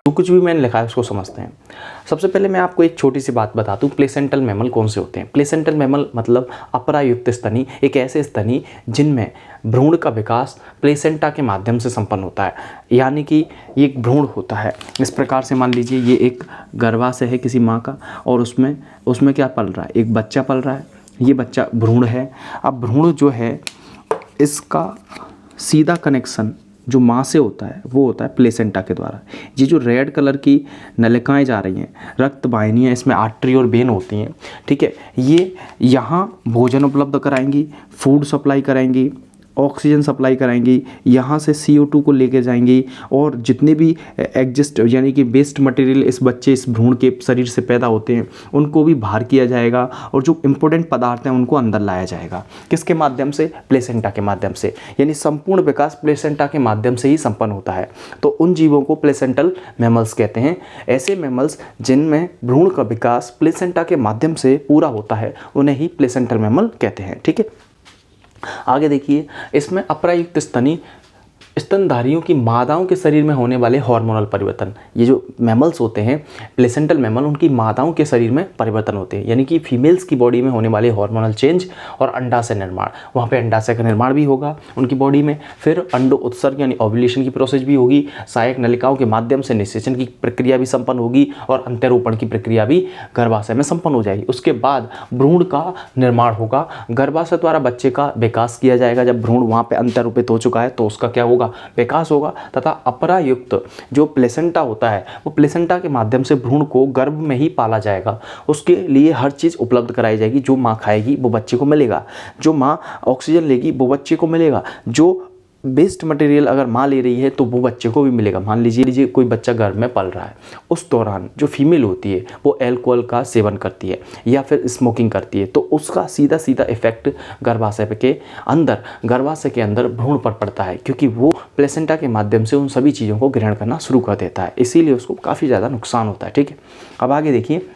जो कुछ भी मैंने लिखा है उसको समझते हैं। सबसे पहले मैं आपको एक छोटी सी बात बताता हूँ, प्लेसेंटल मैमल कौन से होते हैं। प्लेसेंटल मैमल मतलब अपरायुक्त स्तनी, एक ऐसे स्तनी जिनमें भ्रूण का विकास प्लेसेंटा के माध्यम से संपन्न होता है। यानी कि ये एक भ्रूण होता है इस प्रकार से, मान लीजिए ये एक गर्भाशय है किसी माँ का, और उसमें क्या पल रहा है, एक बच्चा पल रहा है। ये बच्चा भ्रूण है। अब भ्रूण जो है इसका सीधा कनेक्शन जो माँ से होता है वो होता है प्लेसेंटा के द्वारा। ये जो रेड कलर की नलिकाएं जा रही हैं, रक्त वाहिनियाँ, इसमें आर्टरी और वेन होती हैं, ठीक है। ये यहाँ भोजन उपलब्ध कराएंगी, फूड सप्लाई कराएंगी, ऑक्सीजन सप्लाई कराएंगी, यहाँ से CO2 को लेके जाएंगी, और जितने भी एग्जिस्ट यानी कि वेस्ट मटेरियल इस भ्रूण के शरीर से पैदा होते हैं उनको भी बाहर किया जाएगा, और जो इम्पोर्टेंट पदार्थ हैं उनको अंदर लाया जाएगा। किसके माध्यम से? प्लेसेंटा के माध्यम से। यानी संपूर्ण विकास प्लेसेंटा के माध्यम से ही संपन्न होता है। तो उन जीवों को प्लेसेंटल मैमल्स कहते हैं। ऐसे मैमल्स जिनमें भ्रूण का विकास प्लेसेंटा के माध्यम से पूरा होता है उन्हें ही प्लेसेंटल मैमल कहते हैं, ठीक है। आगे देखिए, इसमें अपरायुक्त स्तनधारियों की मादाओं के शरीर में होने वाले हार्मोनल परिवर्तन। ये जो मैमल्स होते हैं प्लेसेंटल मैमल, उनकी मादाओं के शरीर में परिवर्तन होते हैं, यानी कि फीमेल्स की बॉडी में होने वाले हार्मोनल चेंज और अंडाशय निर्माण। वहाँ पे अंडाशय का निर्माण भी होगा उनकी बॉडी में, फिर अंडो उत्सर्ग यानी ओव्यूलेशन की प्रोसेस भी होगी, सहायक नलिकाओं के माध्यम से निषेचन की प्रक्रिया भी संपन्न होगी, और अंत्यरोपण की प्रक्रिया भी गर्भाशय में संपन्न हो जाएगी। उसके बाद भ्रूण का निर्माण होगा, गर्भाशय द्वारा बच्चे का विकास किया जाएगा। जब भ्रूण वहाँ पे अंत्यरोपित हो चुका है तो उसका क्या होगा? विकास होगा। तथा अपरायुक्त जो प्लेसेंटा होता है वो प्लेसेंटा के माध्यम से भ्रूण को गर्भ में ही पाला जाएगा। उसके लिए हर चीज़ उपलब्ध कराई जाएगी। जो माँ खाएगी वो बच्चे को मिलेगा, जो माँ ऑक्सीजन लेगी वो बच्चे को मिलेगा, जो वेस्ट मटेरियल अगर माँ ले रही है तो वो बच्चे को भी मिलेगा। मान लीजिए कोई बच्चा गर्भ में पल रहा है, उस दौरान जो फीमेल होती है वो अल्कोहल का सेवन करती है या फिर स्मोकिंग करती है, तो उसका सीधा सीधा इफेक्ट गर्भाशय के अंदर भ्रूण पर पड़ता है, क्योंकि वो प्लेसेंटा के माध्यम से उन सभी चीज़ों को ग्रहण करना शुरू कर देता है, इसीलिए उसको काफ़ी ज़्यादा नुकसान होता है, ठीक है। अब आगे देखिए,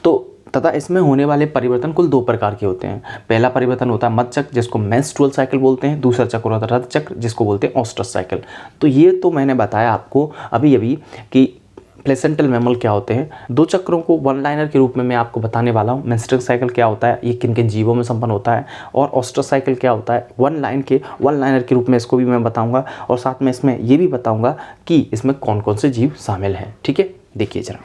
तो तथा इसमें होने वाले परिवर्तन कुल 2 प्रकार के होते हैं। पहला परिवर्तन होता है मध्य चक्र, जिसको मेंस्ट्रुअल साइकिल बोलते हैं। दूसरा चक्र होता है रथ चक्र, जिसको बोलते हैं ओस्टस साइकिल। तो ये तो मैंने बताया आपको अभी कि प्लेसेंटल मैमल क्या होते हैं। 2 चक्रों को वन लाइनर के रूप में मैं आपको बताने वाला हूँ। मेंस्ट्रुअल साइकिल क्या होता है, ये किन किन जीवों में संपन्न होता है, और ओस्टस साइकिल क्या होता है, वन लाइनर के रूप में इसको भी मैं बताऊँगा, और साथ में इसमें ये भी बताऊँगा कि इसमें कौन कौन से जीव शामिल हैं, ठीक है। देखिए जरा,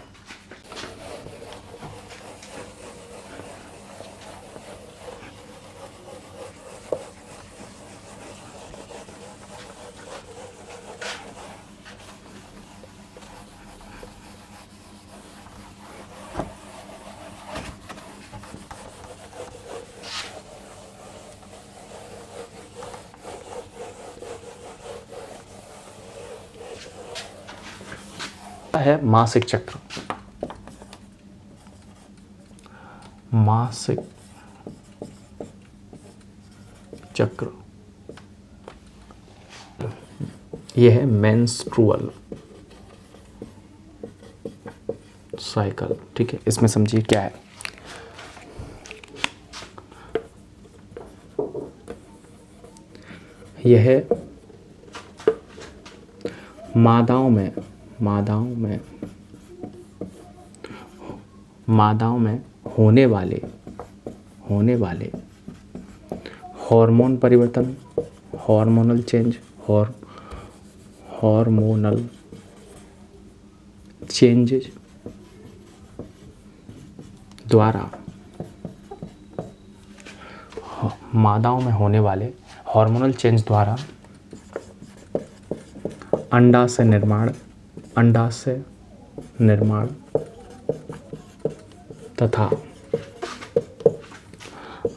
है मासिक चक्र। मासिक चक्र यह है मेंस्ट्रुअल साइकिल, ठीक है। इसमें समझिए क्या है। यह मादाओं में होने वाले हार्मोन परिवर्तन, हार्मोनल चेंजेज द्वारा, मादाओं में होने वाले हार्मोनल चेंज द्वारा अंडाशय निर्माण तथा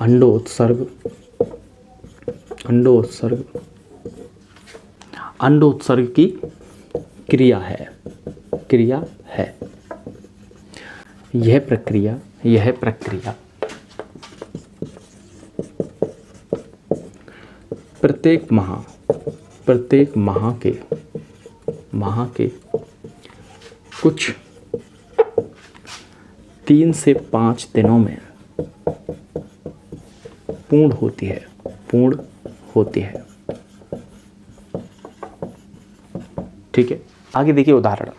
अंडोत्सर्ग की क्रिया है। यह प्रक्रिया प्रत्येक माह के कुछ 3 से 5 दिनों में पूर्ण होती है, ठीक है। आगे देखिए उदाहरण।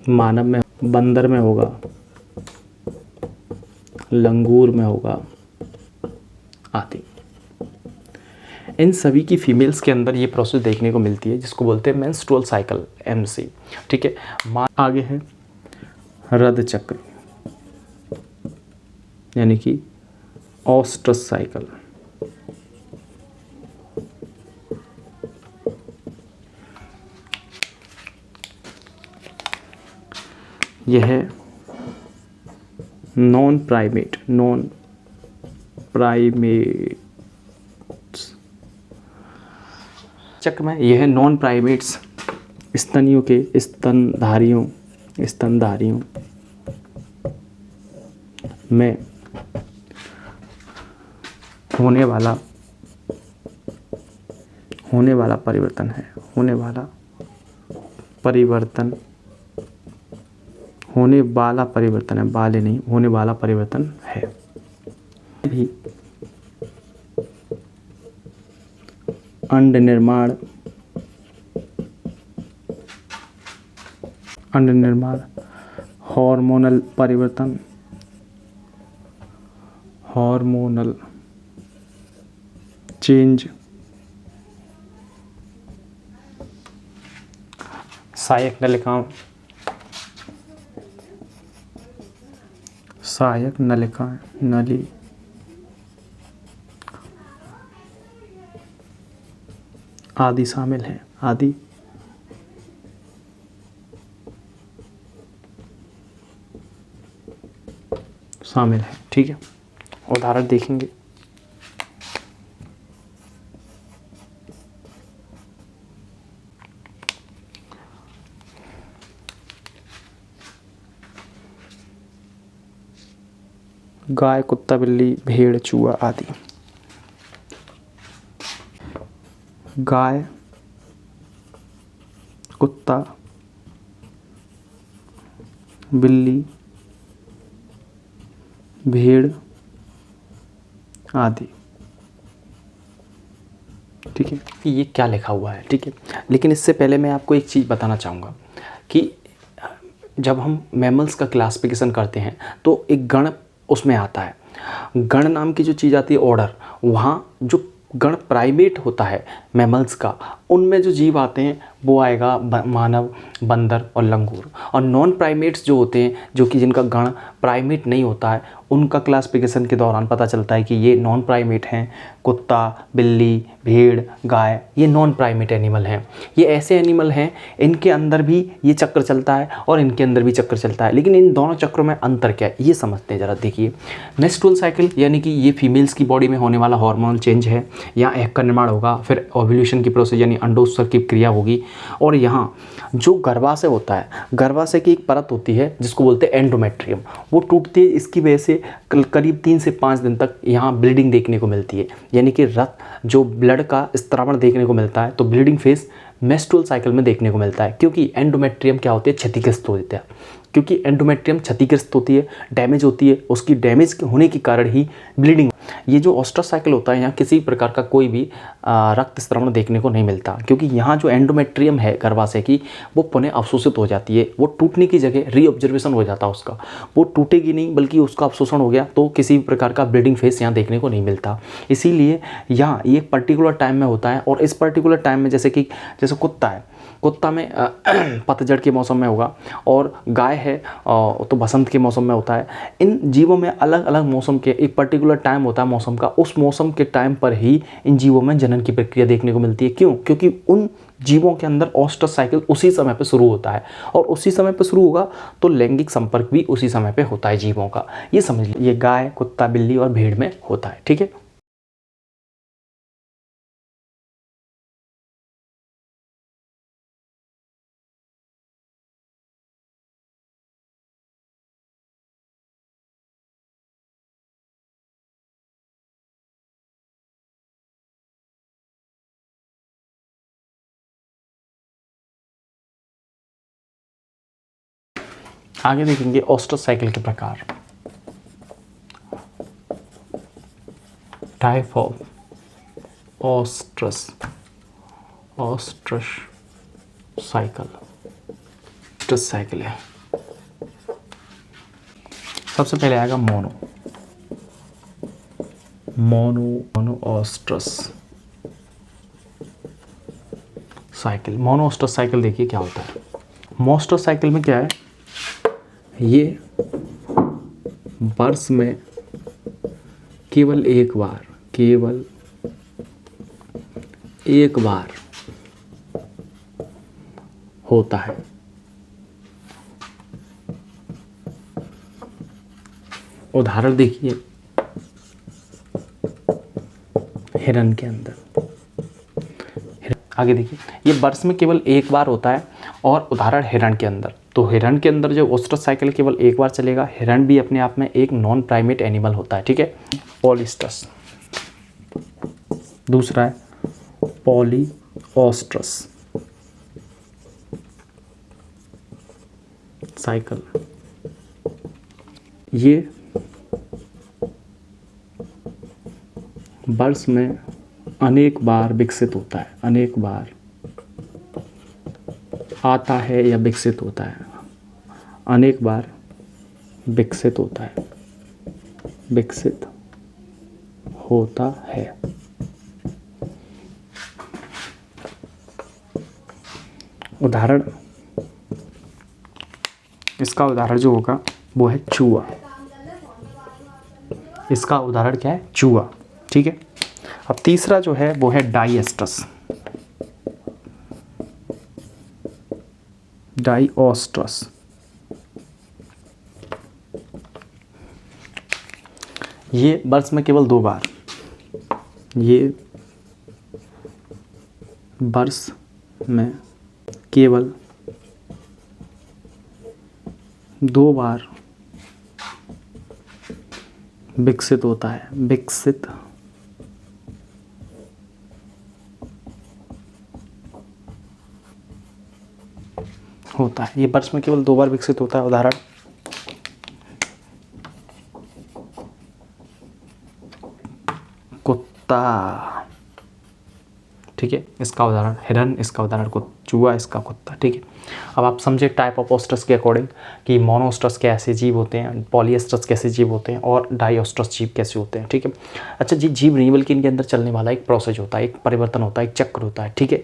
मानव में, बंदर में होगा, लंगूर में होगा आदि। इन सभी की फीमेल्स के अंदर ये प्रोसेस देखने को मिलती है जिसको बोलते हैं मेंस्ट्रुअल साइकिल, MC। ठीक है। आगे है रध चक्र यानी कि ऑस्ट्रस साइकिल। यह है नॉन प्राइमेट चक्र में, यह है नॉन प्राइमेट्स स्तनियों के स्तनधारियों में होने वाला परिवर्तन है, होने वाला परिवर्तन है, बाले नहीं, होने वाला परिवर्तन है। भी अंड निर्माण हार्मोनल परिवर्तन, हार्मोनल चेंज, सहायक नलिकाएं नली आदि शामिल है, ठीक है। उदाहरण देखेंगे। गाय, कुत्ता, बिल्ली, भेड़, चूहा आदि। गाय, कुत्ता, बिल्ली, भेड़ आदि। ठीक है। ये क्या लिखा हुआ है, ठीक है। लेकिन इससे पहले मैं आपको एक चीज़ बताना चाहूँगा कि जब हम मैमल्स का क्लासिफिकेशन करते हैं तो एक गण उसमें आता है। गण नाम की जो चीज़ आती है, ऑर्डर, वहाँ जो गण प्राइमेट होता है मैमल्स का, उनमें जो जीव आते हैं वो आएगा मानव, बंदर और लंगूर। और नॉन प्राइमेट्स जो होते हैं, जो कि जिनका गण प्राइमेट नहीं होता है, उनका क्लासिफिकेशन के दौरान पता चलता है कि ये नॉन प्राइमेट हैं। कुत्ता, बिल्ली, भेड़, गाय, ये नॉन प्राइमेट एनिमल हैं। ये ऐसे एनिमल हैं, इनके अंदर भी ये चक्र चलता है और इनके अंदर भी चक्र चलता है। लेकिन इन दोनों चक्रों में अंतर क्या है, ये समझते हैं ज़रा। देखिए, मेंस्ट्रुअल साइकिल यानी कि ये फीमेल्स की बॉडी में होने वाला हार्मोनल चेंज है। यहाँ एग का निर्माण होगा, फिर ओव्यूलेशन की प्रोसेस यानी अंडोत्सर्ग की क्रिया होगी। और यहाँ जो गर्भाशय होता है, गर्भाशय की एक परत होती है जिसको बोलते हैं एंडोमेट्रियम, वो टूटती है। इसकी वजह से करीब 3 से 5 दिन तक यहाँ ब्लीडिंग देखने को मिलती है, यानी कि रक्त, जो ब्लड का स्त्रावण देखने को मिलता है। तो ब्लीडिंग फेज मेंस्ट्रुअल साइकिल में देखने को मिलता है, क्योंकि एंडोमेट्रियम क्या होती है, क्षतिग्रस्त हो जाता है। क्योंकि एंडोमेट्रियम क्षतिग्रस्त होती है, डैमेज होती है, उसकी डैमेज होने के कारण ही ब्लीडिंग। ये जो ऑस्ट्रस साइकिल होता है, यहाँ किसी प्रकार का कोई भी रक्त स्त्रावण देखने को नहीं मिलता, क्योंकि यहाँ जो एंडोमेट्रियम है गर्भाशय की, वो पुनः अवशोषित हो जाती है। वो टूटने की जगह रीऑब्जर्वेशन हो जाता है उसका, वो टूटेगी नहीं बल्कि उसका अवशोषण हो गया, तो किसी भी प्रकार का ब्लीडिंग फेस यहाँ देखने को नहीं मिलता। इसीलिए यहाँ ये पर्टिकुलर टाइम में होता है। और इस पर्टिकुलर टाइम में जैसे कुत्ता है, कुत्ता में पतझड़ के मौसम में होगा, और गाय है तो बसंत के मौसम में होता है। इन जीवों में अलग अलग मौसम के एक पर्टिकुलर टाइम होता है मौसम का, उस मौसम के टाइम पर ही इन जीवों में जनन की प्रक्रिया देखने को मिलती है। क्यों? क्योंकि उन जीवों के अंदर ऑस्ट्रस साइकिल उसी समय पर शुरू होता है, और उसी समय पर शुरू होगा तो लैंगिक संपर्क भी उसी समय पर होता है जीवों का। ये समझ लीजिए, ये गाय, कुत्ता, बिल्ली और भेड़ में होता है। ठीक है। आगे देखेंगे ऑस्ट्रस साइकिल के प्रकार। Type of oestrous cycle. Oestrous cycle है। सबसे पहले आएगा मोनोओस्ट्रस साइकिल। मोनोओस्ट्रस साइकिल देखिए क्या होता है। मोनोओस्ट्रस साइकिल में क्या है, ये वर्ष में केवल एक बार होता है। उदाहरण देखिए, हिरण के अंदर। आगे देखिए, ये वर्ष में केवल एक बार होता है और उदाहरण हिरण के अंदर। तो हिरण के अंदर जो ओस्ट्रस साइकिल केवल एक बार चलेगा। हिरण भी अपने आप में एक नॉन प्राइमेट एनिमल होता है, ठीक है। पॉलीस्टस, दूसरा है पॉलीओस्ट्रस साइकिल। ये वर्ष में अनेक बार विकसित होता है, अनेक बार आता है या विकसित होता है, अनेक बार विकसित होता है, विकसित होता है। उदाहरण, इसका उदाहरण जो होगा वो है चूहा। इसका उदाहरण क्या है, चूहा, ठीक है। अब तीसरा जो है वो है डाइओस्ट्रस। ये वर्ष में केवल 2 बार, ये वर्ष में केवल 2 बार विकसित होता है, विकसित होता है। ये वर्ष में केवल 2 बार विकसित होता है। उदाहरण, कुत्ता, ठीक है। इसका उदाहरण हिरन, इसका उदाहरण चूहा, इसका कुत्ता, ठीक है। अब आप समझे टाइप ऑफ ओस्ट्रस के अकॉर्डिंग कि मोनोओस्ट्रस कैसे जीव होते हैं, पॉलीओस्ट्रस कैसे जीव होते हैं और डाइओस्ट्रस जीव कैसे होते हैं, ठीक है। अच्छा जी, जीव नहीं बल्कि इनके अंदर चलने वाला एक प्रोसेस होता है, एक परिवर्तन होता है, एक चक्र होता है, ठीक है।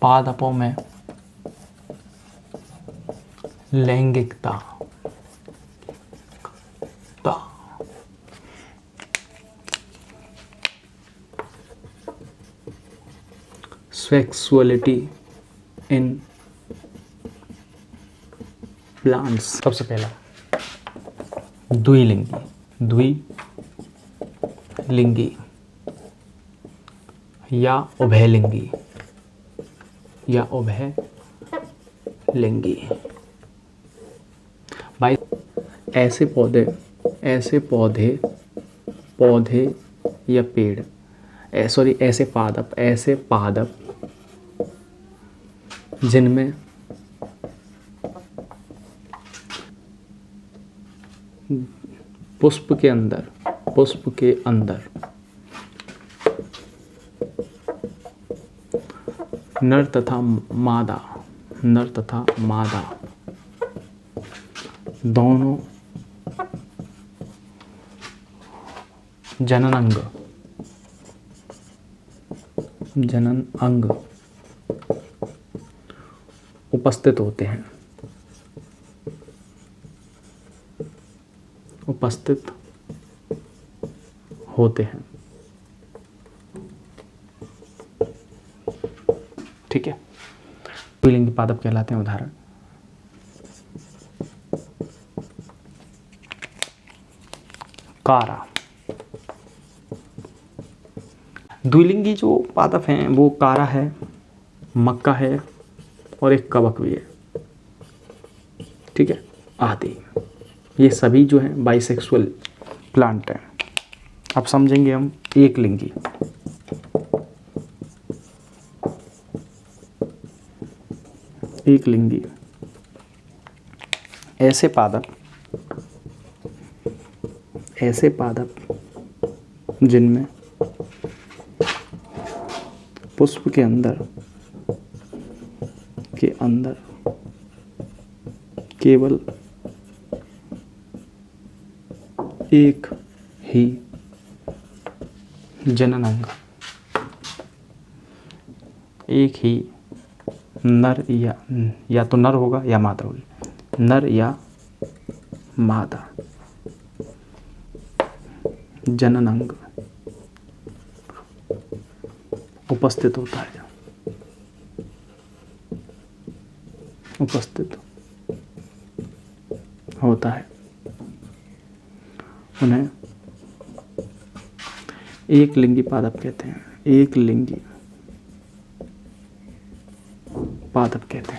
पादपों में लैंगिकता, सेक्सुअलिटी इन प्लांट्स। सबसे पहला द्विलिंगी या उभयलिंगी भाई, ऐसे पौधे या पेड़, ऐसे पादप जिनमें पुष्प के अंदर नर तथा मादा दोनों जनन अंग उपस्थित होते हैं, ठीक है। द्विलिंगी पादप कहलाते हैं। उदाहरण, कारा। द्विलिंगी जो पादप हैं वो कारा है, मक्का है और एक कवक भी है, ठीक है, आदि। ये सभी जो हैं बाइसेक्सुअल प्लांट हैं। अब समझेंगे हम एक लिंगी। एक लिंगी ऐसे पादप जिनमें पुष्प के अंदर केवल एक ही जननांग, एक ही नर या तो नर होगा या मादा होगी, नर या मादा जननांग उपस्थित होता है, उन्हें एक लिंगी पादप कहते हैं। एक लिंगी पादप कहते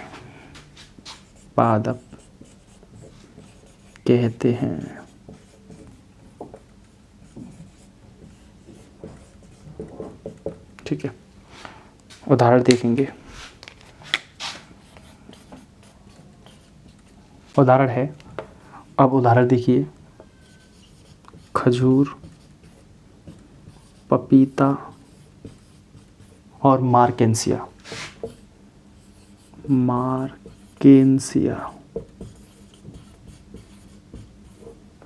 हैं। ठीक है, उदाहरण देखेंगे। उदाहरण है, अब उदाहरण देखिए, खजूर, पपीता और मार्केंसिया।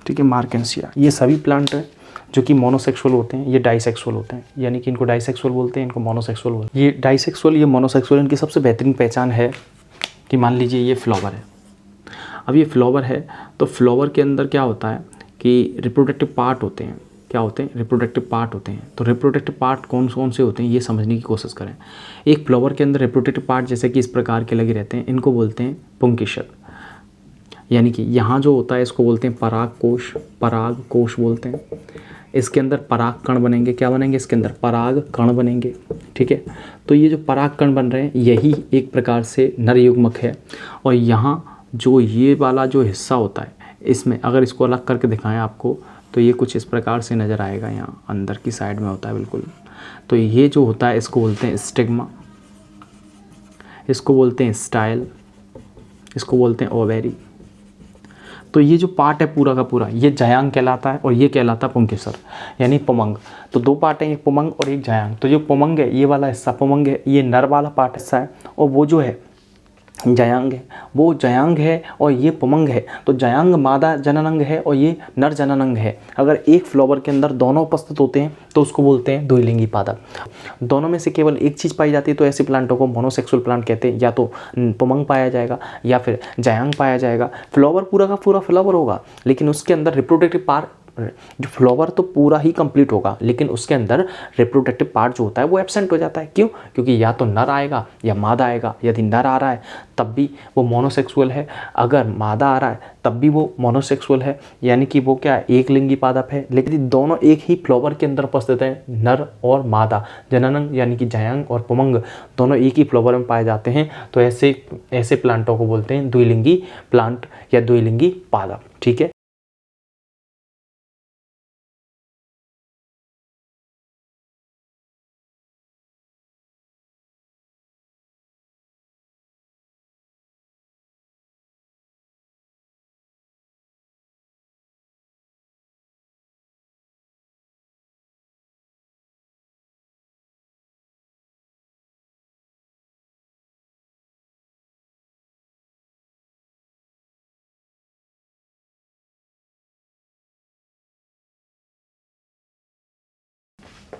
ठीक है, मार्केंसिया ये सभी प्लांट हैं जो कि मोनोसेक्सुअल होते हैं, ये डाइसेक्सुअल होते हैं, यानी कि इनको डाइसेक्सुअल बोलते हैं, इनको मोनोसेक्सुअल बोलते हैं। ये डाइसेक्सुअल, ये मोनोसेक्सुअल, इनकी सबसे बेहतरीन पहचान है कि मान लीजिए ये फ्लावर है। अब ये फ्लावर है तो फ्लावर के अंदर क्या होता है कि रिप्रोडक्टिव पार्ट होते हैं। क्या होते हैं? रिप्रोडक्टिव पार्ट होते हैं। तो रिप्रोडक्टिव पार्ट कौन कौन से होते हैं ये समझने की कोशिश करें। एक फ्लावर के अंदर रिप्रोडक्टिव पार्ट जैसे कि इस प्रकार के लगे रहते हैं, इनको बोलते हैं पुंकेसर। यानी कि यहाँ जो होता है इसको बोलते हैं पराग कोश बोलते हैं। इसके अंदर पराग कण बनेंगे। क्या बनेंगे? इसके अंदर पराग कण बनेंगे। ठीक है, तो ये जो पराग कण बन रहे हैं यही एक प्रकार से नर युग्मक है। और यहाँ जो ये वाला जो हिस्सा होता है, इसमें अगर इसको अलग करके दिखाएं आपको तो ये कुछ इस प्रकार से नज़र आएगा। यहाँ अंदर की साइड में होता है बिल्कुल। तो ये जो होता है इसको बोलते हैं स्टिग्मा, इसको बोलते हैं स्टाइल, इसको बोलते हैं ओवेरी। तो ये जो पार्ट है पूरा का पूरा ये जायांग कहलाता है और ये कहलाता है पुंकेसर यानी पुमंग। तो दो पार्ट हैं, एक पुमंग और एक जायांग। तो जो पुमंग है ये वाला हिस्सा पुमंग है, ये नर वाला पार्ट हिस्सा है, और वो जो है जायांग है वो जायांग है और ये पुमंग है। तो जायांग मादा जननांग है और ये नर जननांग है। अगर एक फ्लावर के अंदर दोनों उपस्थित होते हैं तो उसको बोलते हैं द्विलिंगी पादप। दोनों में से केवल एक चीज़ पाई जाती है तो ऐसे प्लांटों को मोनोसेक्सुअल प्लांट कहते हैं। या तो पुमंग पाया जाएगा या फिर जायांग पाया जाएगा। फ्लावर पूरा का पूरा फ्लावर होगा लेकिन उसके अंदर रिप्रोडक्टिव पार्ट, जो फ्लावर तो पूरा ही कंप्लीट होगा लेकिन उसके अंदर रिप्रोडक्टिव पार्ट जो होता है वो एब्सेंट हो जाता है। क्यों? क्योंकि या तो नर आएगा या मादा आएगा। यदि नर आ रहा है तब भी वो मोनोसेक्सुअल है, अगर मादा आ रहा है तब भी वो मोनोसेक्सुअल है, यानी कि वो क्या है? एक लिंगी पादप है। लेकिन दोनों एक ही फ्लावर के अंदर उपस्थित हैं, नर और मादा जननांग यानी कि जायांग और पुमंग दोनों एक ही फ्लावर में पाए जाते हैं। तो ऐसे प्लांटों को बोलते हैं द्विलिंगी प्लांट या द्विलिंगी पादप। ठीक है,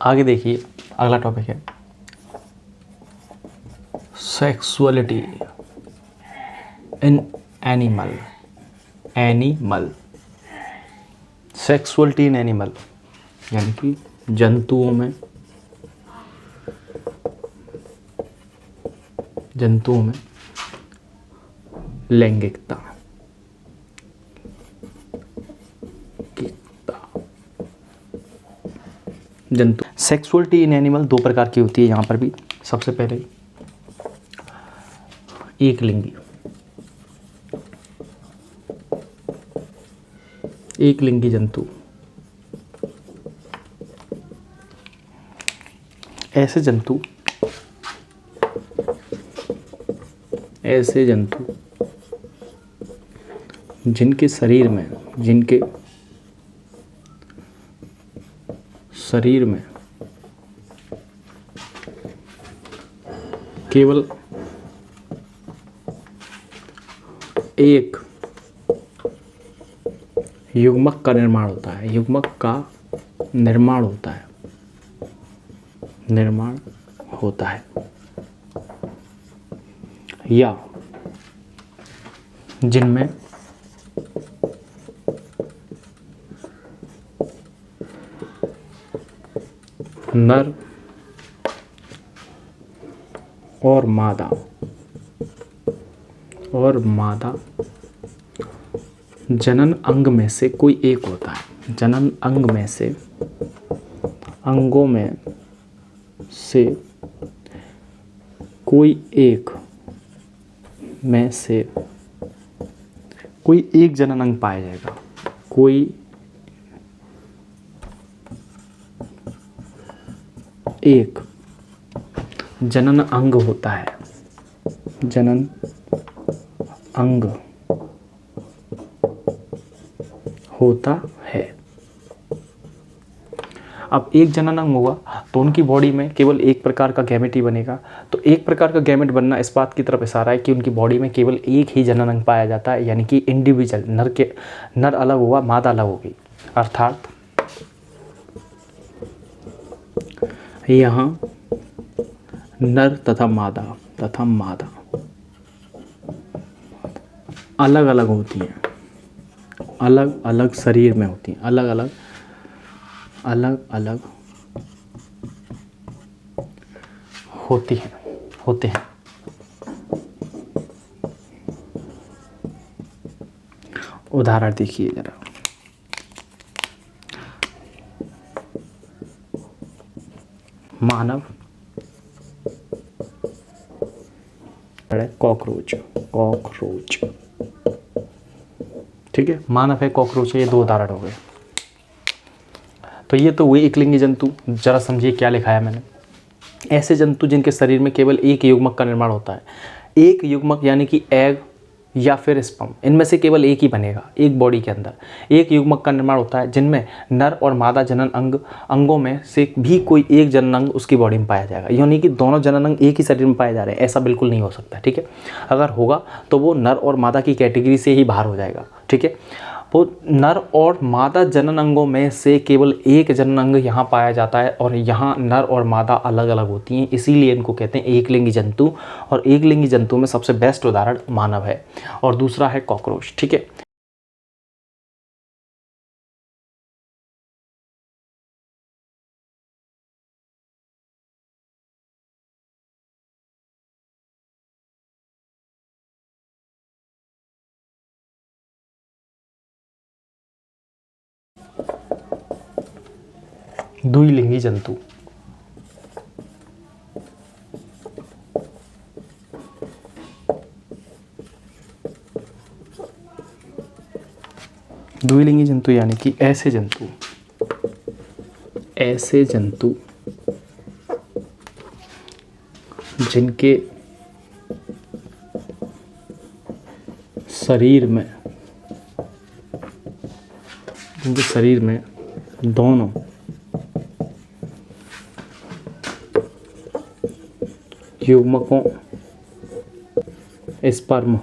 आगे देखिए, अगला टॉपिक है sexuality in animal. Sexuality in animal यानी कि जंतुओं में लैंगिकता। जंतु। सेक्सुअलिटी इन एनिमल दो प्रकार की होती है यहाँ पर भी। सबसे पहले एक लिंगी, एक लिंगी जंतु। ऐसे जंतु जिनके शरीर में केवल एक युग्मक का निर्माण होता है, निर्माण होता है या जिनमें नर और मादा जनन अंग में से कोई एक होता है। जनन अंगों में से कोई एक जनन अंग पाया जाएगा। कोई एक जनन अंग होता है, जनन अंग होता है। अब एक जनन अंग होगा तो उनकी बॉडी में केवल एक प्रकार का गैमेट ही बनेगा। तो एक प्रकार का गैमेट बनना इस बात की तरफ इशारा है कि उनकी बॉडी में केवल एक ही जनन अंग पाया जाता है, यानी कि इंडिविजुअल नर अलग हुआ, मादा अलग होगी। अर्थात यहाँ नर तथा मादा अलग अलग होती हैं, अलग अलग शरीर में होती हैं, अलग अलग होते हैं। उदाहरण देखिए जरा। मानव, कॉकरोच, ठीक है। मानव है, कॉकरोच है, ये दो उदाहरण हो गए। तो ये तो हुए एकलिंगी जंतु। जरा समझिए क्या लिखा है मैंने। ऐसे जंतु जिनके शरीर में केवल एक युग्मक का निर्माण होता है। एक युग्मक यानी कि एग या फिर स्पर्म, इनमें से केवल एक ही बनेगा। एक बॉडी के अंदर एक युग्मक का निर्माण होता है जिनमें नर और मादा जनन अंगों में से भी कोई एक जनन अंग उसकी बॉडी में पाया जाएगा। यानी कि दोनों जनन अंग एक ही शरीर में पाए जा रहे हैं, ऐसा बिल्कुल नहीं हो सकता, ठीक है। अगर होगा तो वो नर और मादा की कैटेगरी से ही बाहर हो जाएगा, ठीक है। वो नर और मादा जनन अंगों में से केवल एक जनन अंग यहाँ पाया जाता है और यहाँ नर और मादा अलग अलग होती हैं, इसीलिए इनको कहते हैं एकलिंगी जंतु। और एकलिंगी जंतु में सबसे बेस्ट उदाहरण मानव है और दूसरा है कॉकरोच, ठीक है। द्विलिंगी जंतु, द्विलिंगी जंतु यानी कि ऐसे जंतु जिनके शरीर में दोनों युग्मकों स्पर्म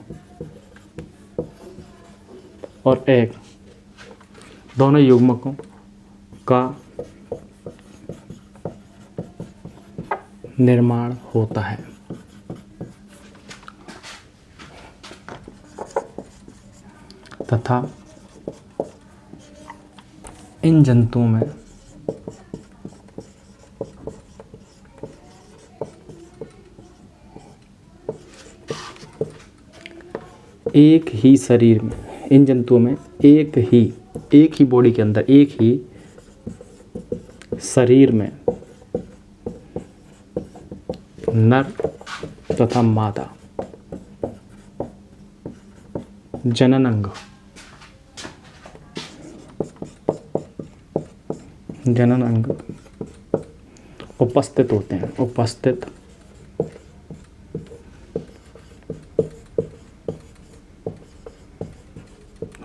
और एग, दोनों युग्मकों का निर्माण होता है तथा इन जंतुओं में एक ही शरीर में, इन जंतुओं में एक ही बॉडी के अंदर एक ही शरीर में नर तथा मादा जननांग उपस्थित होते हैं, उपस्थित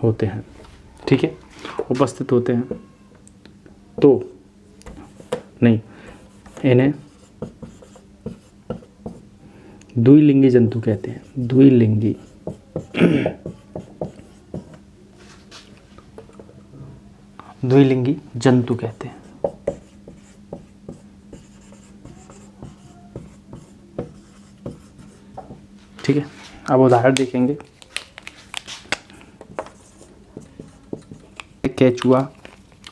होते हैं। ठीक है, उपस्थित होते हैं तो नहीं, इन्हें द्विलिंगी जंतु कहते हैं। द्विलिंगी द्विलिंगी जंतु कहते हैं। ठीक है, अब उदाहरण देखेंगे। केचुआ,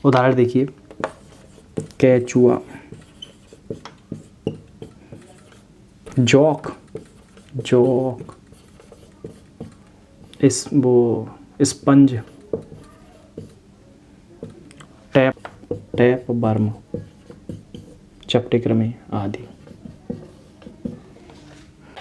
उदाहरण देखिए। केचुआ, जॉक, जॉक, स्पंज, टैप वर्म, चपटे कृमि आदि।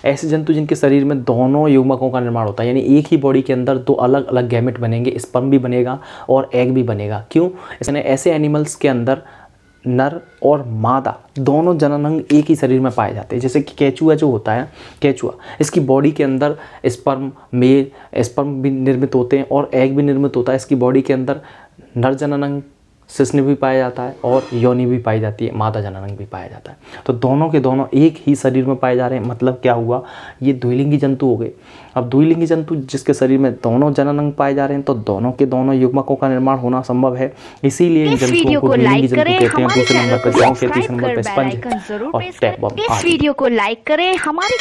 ऐसे जंतु जिनके शरीर में दोनों युग्मकों का निर्माण होता है, यानी एक ही बॉडी के अंदर दो अलग अलग गैमेट बनेंगे, स्पर्म भी बनेगा और एग भी बनेगा। क्यों? ऐसे एनिमल्स के अंदर नर और मादा दोनों जननांग एक ही शरीर में पाए जाते हैं। जैसे कि केचुआ जो होता है, केचुआ, इसकी बॉडी के अंदर स्पर्म भी निर्मित होते हैं और एग भी निर्मित होता है। इसकी बॉडी के अंदर नर जननांग शिश्न भी पाया जाता है और योनि भी पाई जाती है, मादा जननांग भी पाया जाता है। तो दोनों के दोनों एक ही शरीर में पाए जा रहे हैं। मतलब क्या हुआ, ये द्विलिंगी जंतु हो गए। अब द्विलिंगी जंतु जिसके शरीर में दोनों जननांग पाए जा रहे हैं, तो दोनों के दोनों युग्मकों का निर्माण होना संभव है। इसीलिए इन जंतुओं को द्विलिंगी जंतु कहते हैं। दूसरे नंबर पर जॉक, तीसरे नंबर पर स्पंज और टैपवर्म। इस वीडियो को लाइक करें, हमारे